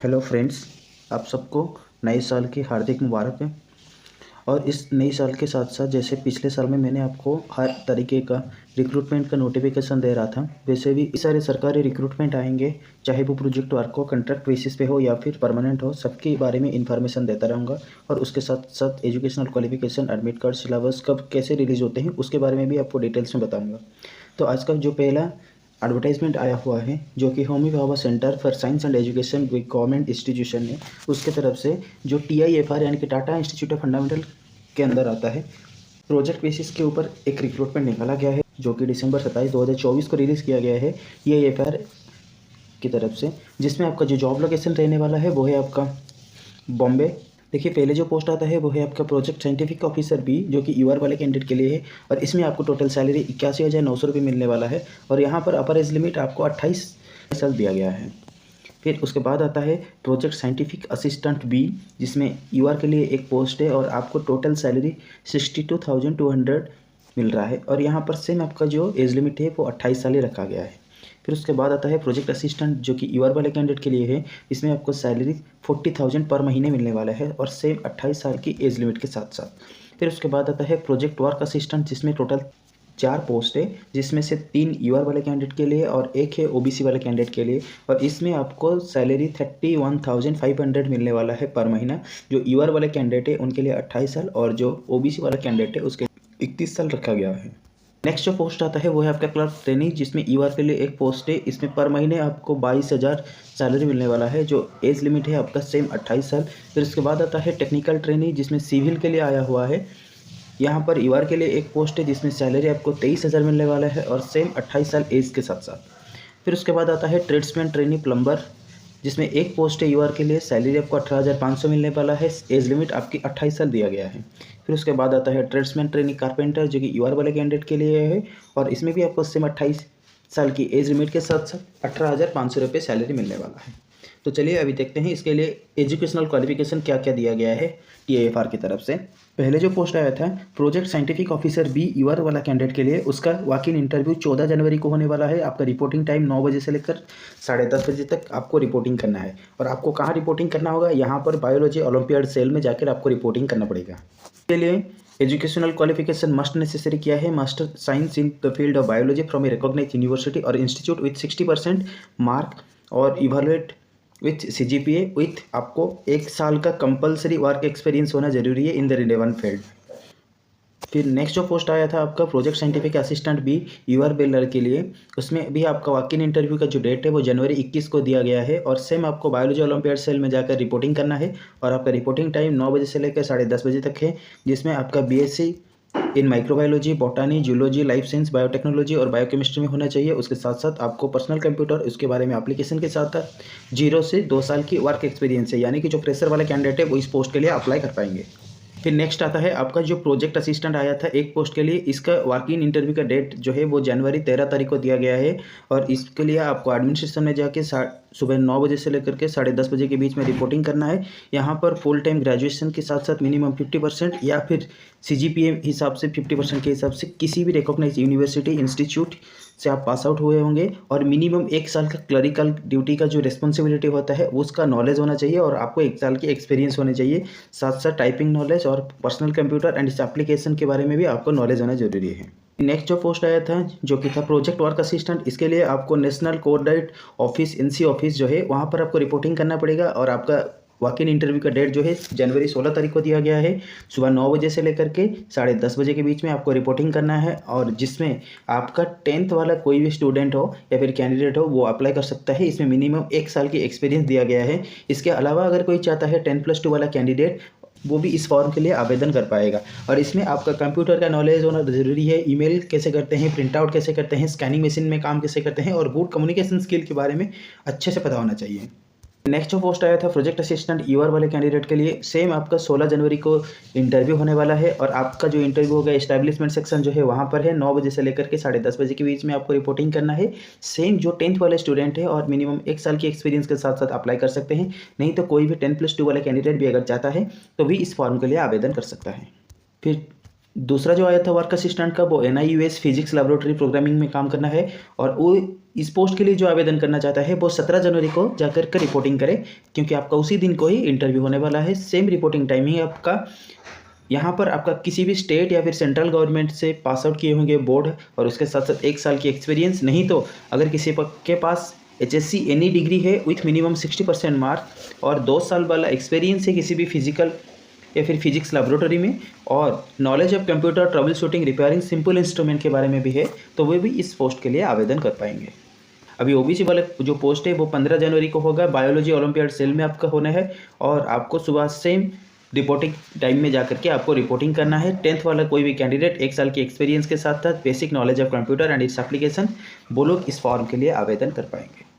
Hello friends, आप सबको नए साल की हार्दिक मुबारक है। और इस नए साल के साथ साथ जैसे पिछले साल में मैंने आपको हर तरीके का रिक्रूटमेंट का नोटिफिकेशन दे रहा था, वैसे भी इस सारे सरकारी रिक्रूटमेंट आएंगे, चाहे वो प्रोजेक्ट वर्क हो, कॉन्ट्रैक्ट बेसिस पे हो या फिर परमानेंट हो, सबके बारे में इन्फॉर्मेशन देता रहूँगा। और उसके साथ साथ educational qualification, admit card, syllabus कब कैसे रिलीज़ होते हैं उसके बारे में भी आपको डिटेल्स में बताऊँगा। तो आज का जो पहला एडवर्टाइजमेंट आया हुआ है, जो कि Homi Bhabha centre for science and education government institution है, उसके तरफ से जो TIFR यानी कि टाटा इंस्टीट्यूट ऑफ फंडामेंटल के अंदर आता है, प्रोजेक्ट बेसिस के ऊपर एक रिक्रूटमेंट निकाला गया है, जो कि दिसंबर 27, 2024 को रिलीज़ किया गया है TIFR की तरफ से, जिसमें आपका जो जॉब लोकेशन रहने वाला है वो है आपका बॉम्बे। देखिए, पहले जो पोस्ट आता है वो है आपका प्रोजेक्ट साइंटिफिक ऑफिसर बी, जो कि यूआर वाले कैंडिडेट के लिए है। और इसमें आपको टोटल सैलरी 81,900 रुपये मिलने वाला है। और यहाँ पर अपर एज लिमिट आपको 28 साल दिया गया है। फिर उसके बाद आता है प्रोजेक्ट साइंटिफिक असिस्टेंट बी, जिसमें यूआर के लिए एक पोस्ट है और आपको टोटल सैलरी 62,200 मिल रहा है। और यहाँ पर सेम आपका जो एज लिमिट है वो 28 साल ही रखा गया है। फिर उसके बाद आता है प्रोजेक्ट असिस्टेंट, जो कि यूआर वाले कैंडिडेट के लिए है। इसमें आपको सैलरी 40,000 पर महीने मिलने वाला है और सेम 28 साल की एज लिमिट के साथ साथ। फिर उसके बाद आता है प्रोजेक्ट वर्क असिस्टेंट, जिसमें टोटल 4 पोस्ट है, जिसमें से 3 यूआर वाले कैंडिडेट के लिए और एक है ओबीसी वाले कैंडिडेट के लिए। और इसमें आपको सैलरी 31,500 मिलने वाला है पर महीना। जो यूआर वाले कैंडिडेट है उनके लिए 28 साल और जो ओबीसी वाला कैंडिडेट है उसके 31 साल रखा गया है। नेक्स्ट जो पोस्ट आता है वो है आपका क्लर्क ट्रेनिंग, जिसमें यूआर के लिए एक पोस्ट है। इसमें पर महीने आपको 22,000 सैलरी मिलने वाला है। जो एज लिमिट है आपका सेम 28 साल। फिर उसके बाद आता है टेक्निकल ट्रेनिंग, जिसमें सिविल के लिए आया हुआ है। यहाँ पर यूआर के लिए एक पोस्ट है जिसमें सैलरी आपको 23,000 मिलने वाला है और सेम 28 साल एज के साथ साथ। फिर उसके बाद आता है ट्रेड्समैन ट्रेनिंग प्लम्बर, जिसमें एक पोस्ट है यूआर के लिए, सैलरी आपको 18,500 मिलने वाला है, एज लिमिट आपकी 28 साल दिया गया है। फिर उसके बाद आता है ट्रेड्समैन ट्रेनिंग कारपेंटर, जो कि यूआर वाले कैंडिडेट के लिए है और इसमें भी आपको सेम 28 साल की एज लिमिट के साथ साथ 18,500 रुपये सैलरी मिलने वाला है। तो चलिए अभी देखते हैं इसके लिए एजुकेशनल क्वालिफिकेशन क्या क्या दिया गया है TIFR की तरफ से। पहले जो पोस्ट आया था project scientific officer B UR वाला कैंडिडेट के लिए, उसका वॉक इन इंटरव्यू 14 जनवरी को होने वाला है। आपका रिपोर्टिंग टाइम 9 बजे से लेकर 10:30 बजे तक आपको रिपोर्टिंग करना है। और आपको कहाँ रिपोर्टिंग करना होगा, यहाँ पर बायोलॉजी ओलंपियाड सेल में जाकर आपको रिपोर्टिंग करना पड़ेगा। इसके लिए एजुकेशनल क्वालिफिकेशन मस्ट नेसेसरी किया है, master science in the field of biology from a recognised university और इंस्टीट्यूट विथ 60% मार्क और इवेलुएट विथ CGPA विथ आपको 1 साल का कंपलसरी वर्क एक्सपीरियंस होना जरूरी है इन द रिलेवेंट फील्ड। फिर नेक्स्ट जो पोस्ट आया था आपका project scientific assistant B UR बेलर के लिए, उसमें भी आपका वॉक इन इंटरव्यू का जो डेट है वो जनवरी 21 को दिया गया है। और सेम आपको बायोलॉजी ओलंपियाड सेल में जाकर रिपोर्टिंग करना है। और आपका रिपोर्टिंग टाइम 9 बजे से लेकर 10:30 बजे तक है, जिसमें आपका BSc इन microbiology, botany, zoology, life science, biotechnology और बायोकेमिस्ट्री में होना चाहिए। उसके साथ साथ आपको पर्सनल कंप्यूटर, उसके बारे में एप्लीकेशन के साथ साथ 0 से 2 साल की वर्क एक्सपीरियंस है, यानी कि जो फ्रेशर वाले कैंडिडेट है वो इस पोस्ट के लिए अप्लाई कर पाएंगे। फिर नेक्स्ट आता है आपका जो प्रोजेक्ट असिस्टेंट आया था एक पोस्ट के लिए, इसका वॉक इन इंटरव्यू का डेट जो है वो जनवरी 13 तारीख को दिया गया है। और इसके लिए आपको एडमिनिस्ट्रेशन में जाके सुबह 9 बजे से लेकर के 10:30 बजे के बीच में रिपोर्टिंग करना है। यहाँ पर फुल टाइम ग्रेजुएशन के साथ साथ मिनिमम 50% या फिर CGPA हिसाब से 50% के हिसाब से किसी भी रिकॉग्नाइज यूनिवर्सिटी इंस्टीट्यूट से आप पास आउट हुए होंगे। और मिनिमम 1 साल का क्लरिकल ड्यूटी का जो रिस्पॉन्सिबिलिटी होता है उसका नॉलेज होना चाहिए और आपको 1 साल की एक्सपीरियंस होनी चाहिए। साथ साथ टाइपिंग नॉलेज और पर्सनल कंप्यूटर एंड इस एप्लीकेशन के बारे में भी आपको नॉलेज होना जरूरी है। नेक्स्ट जो पोस्ट आया था जो कि था प्रोजेक्ट वर्क असिस्टेंट, इसके लिए आपको national coordinate office NC office जो है वहाँ पर आपको रिपोर्टिंग करना पड़ेगा। और आपका वॉक इन इंटरव्यू का डेट जो है जनवरी 16 तारीख को दिया गया है। सुबह 9 बजे से लेकर के 10:30 बजे के बीच में आपको रिपोर्टिंग करना है। और जिसमें आपका 10th वाला कोई भी स्टूडेंट हो या फिर कैंडिडेट हो वो अप्लाई कर सकता है। इसमें मिनिमम 1 साल की एक्सपीरियंस दिया गया है। इसके अलावा अगर कोई चाहता है 10+2 वाला कैंडिडेट, वो भी इस फॉर्म के लिए आवेदन कर पाएगा। और इसमें आपका कंप्यूटर का नॉलेज होना ज़रूरी है, ईमेल कैसे करते हैं, प्रिंट आउट कैसे करते हैं, स्कैनिंग मशीन में काम कैसे करते हैं और गुड कम्युनिकेशन स्किल के बारे में अच्छे से पता होना चाहिए। नेक्स्ट जो पोस्ट आया था प्रोजेक्ट असिस्टेंट यूआर वाले कैंडिडेट के लिए, सेम आपका 16 जनवरी को इंटरव्यू होने वाला है। और आपका जो इंटरव्यू होगा एस्टैब्लिशमेंट सेक्शन जो है वहाँ पर है, 9 बजे से लेकर के 10:30 बजे के बीच में आपको रिपोर्टिंग करना है। सेम जो 10th वाले स्टूडेंट है और मिनिमम 1 साल की एक्सपीरियंस के साथ साथ अप्लाई कर सकते हैं। नहीं तो कोई भी 10+2 वाला कैंडिडेट भी अगर चाहता है तो भी इस फॉर्म के लिए आवेदन कर सकता है। फिर दूसरा जो आया था वर्क असिस्टेंट का, वो NIUS फिजिक्स लेबोरेटरी प्रोग्रामिंग में काम करना है। और वो इस पोस्ट के लिए जो आवेदन करना चाहता है वो 17 जनवरी को जाकर के रिपोर्टिंग करे, क्योंकि आपका उसी दिन को ही इंटरव्यू होने वाला है। सेम रिपोर्टिंग टाइमिंग है आपका। यहाँ पर आपका किसी भी स्टेट या फिर सेंट्रल गवर्नमेंट से पास आउट किए होंगे बोर्ड, और उसके साथ साथ 1 साल की एक्सपीरियंस, नहीं तो अगर किसी के पास HSC एनी डिग्री है विथ मिनिमम 60% मार्क और 2 साल वाला एक्सपीरियंस है किसी भी फिजिकल या फिर फिजिक्स लेबोरेटरी में, और knowledge of computer trouble shooting repairing simple instrument के बारे में भी है, तो वे भी इस पोस्ट के लिए आवेदन कर पाएंगे। अभी OBC वाला जो पोस्ट है वो 15 जनवरी को होगा। बायोलॉजी ओलंपियाड सेल में आपका होना है, और आपको सुबह सेम रिपोर्टिंग टाइम में जाकर के आपको रिपोर्टिंग करना है। 10th वाला कोई भी कैंडिडेट 1 साल की एक्सपीरियंस के साथ साथ basic knowledge of computer and its application, वो लोग इस फॉर्म के लिए आवेदन कर पाएंगे।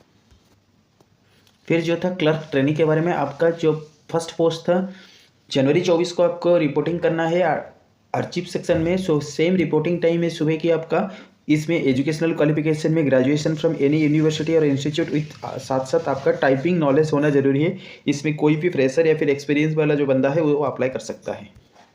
फिर जो था क्लर्क ट्रेनिंग के बारे में, आपका जो फर्स्ट पोस्ट था जनवरी 24 को आपको रिपोर्टिंग करना है आर्चिव सेक्शन में। सो सेम रिपोर्टिंग टाइम है सुबह की आपका। इसमें एजुकेशनल क्वालिफिकेशन में ग्रेजुएशन फ्रॉम एनी यूनिवर्सिटी और इंस्टीट्यूट विथ साथ साथ आपका टाइपिंग नॉलेज होना जरूरी है। इसमें कोई भी फ्रेशर या फिर एक्सपीरियंस वाला जो बंदा है वो अप्लाई कर सकता है।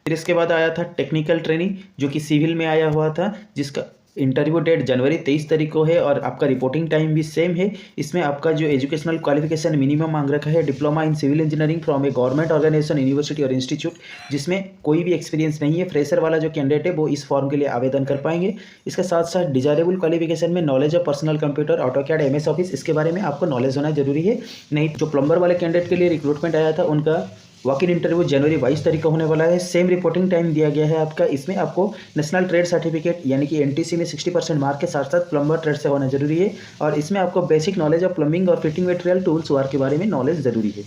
फिर इसके बाद आया था टेक्निकल ट्रेनिंग, जो कि सिविल में आया हुआ था, जिसका इंटरव्यू डेट जनवरी 23 तारीख को है, और आपका रिपोर्टिंग टाइम भी सेम है। इसमें आपका जो एजुकेशनल क्वालिफिकेशन मिनिमम मांग रखा है diploma in civil engineering from a government organisation university और इंस्टीट्यूट, जिसमें कोई भी एक्सपीरियंस नहीं है। फ्रेशर वाला जो कैंडिडेट है वो इस फॉर्म के लिए आवेदन कर पाएंगे। इसके साथ साथ डिजायरेबल क्वालिफिकेशन में knowledge of personal computer, AutoCAD, MS office, इसके बारे में आपको नॉलेज होना जरूरी है। नहीं, जो प्लम्बर वाले कैंडिडेट के लिए रिक्रूटमेंट आया था उनका वॉक इन इंटरव्यू जनवरी 22 तारीख को होने वाला है। सेम रिपोर्टिंग टाइम दिया गया है आपका। इसमें आपको नेशनल ट्रेड सर्टिफिकेट यानी कि NTC में 60% मार्क के साथ साथ प्लम्बर ट्रेड से होना जरूरी है, और इसमें आपको बेसिक नॉलेज ऑफ प्लम्बिंग और फिटिंग मटेरियल टूल्स वार के बारे में नॉलेज जरूरी है।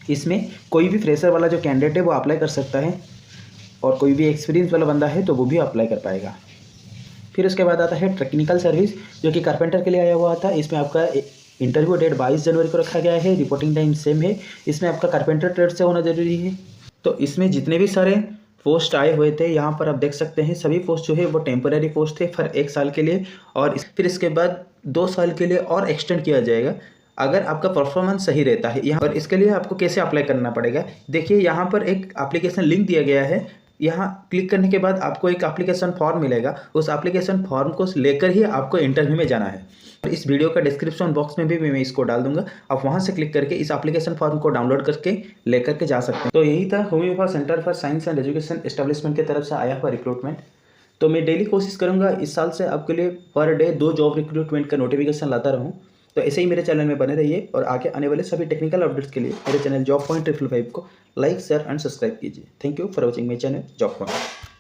इसमें कोई भी फ्रेशर वाला जो कैंडिडेट है वो अप्लाई कर सकता है, और कोई भी एक्सपीरियंस वाला बंदा है तो वो भी अप्लाई कर पाएगा। फिर उसके बाद आता है टेक्निकल सर्विस, जो कि कारपेंटर के लिए आया हुआ था। इसमें आपका इंटरव्यू डेट 22 जनवरी को रखा गया है। रिपोर्टिंग टाइम सेम है। इसमें आपका कारपेंटर ट्रेड से होना जरूरी है। तो इसमें जितने भी सारे पोस्ट आए हुए थे यहाँ पर आप देख सकते हैं, सभी पोस्ट जो है वो टेम्पररी पोस्ट थे फॉर 1 साल के लिए, और फिर इसके बाद 2 साल के लिए और एक्सटेंड किया जाएगा अगर आपका परफॉर्मेंस सही रहता है। यहाँ पर इसके लिए आपको कैसे अप्लाई करना पड़ेगा, देखिए यहाँ पर एक एप्लीकेशन लिंक दिया गया है। यहाँ क्लिक करने के बाद आपको एक एप्लीकेशन फॉर्म मिलेगा। उस एप्लीकेशन फॉर्म को लेकर ही आपको इंटरव्यू में जाना है। इस वीडियो का डिस्क्रिप्शन बॉक्स में भी मैं इसको डाल दूंगा, आप वहाँ से क्लिक करके इस एप्लीकेशन फॉर्म को डाउनलोड करके लेकर के जा सकते हैं। तो यही था homeopath centre for science and education establishment की तरफ से आया हुआ रिक्रूटमेंट। तो मैं डेली कोशिश करूँगा इस साल से आपके लिए पर डे 2 जॉब रिक्रूटमेंट का नोटिफिकेशन लाता रहूँ। तो ऐसे ही मेरे चैनल में बने रहिए, और आगे आने वाले सभी टेक्निकल अपडेट्स के लिए मेरे चैनल जॉब पॉइंट 555 को लाइक, शेयर एंड सब्सक्राइब कीजिए। Thank you for watching my channel job point.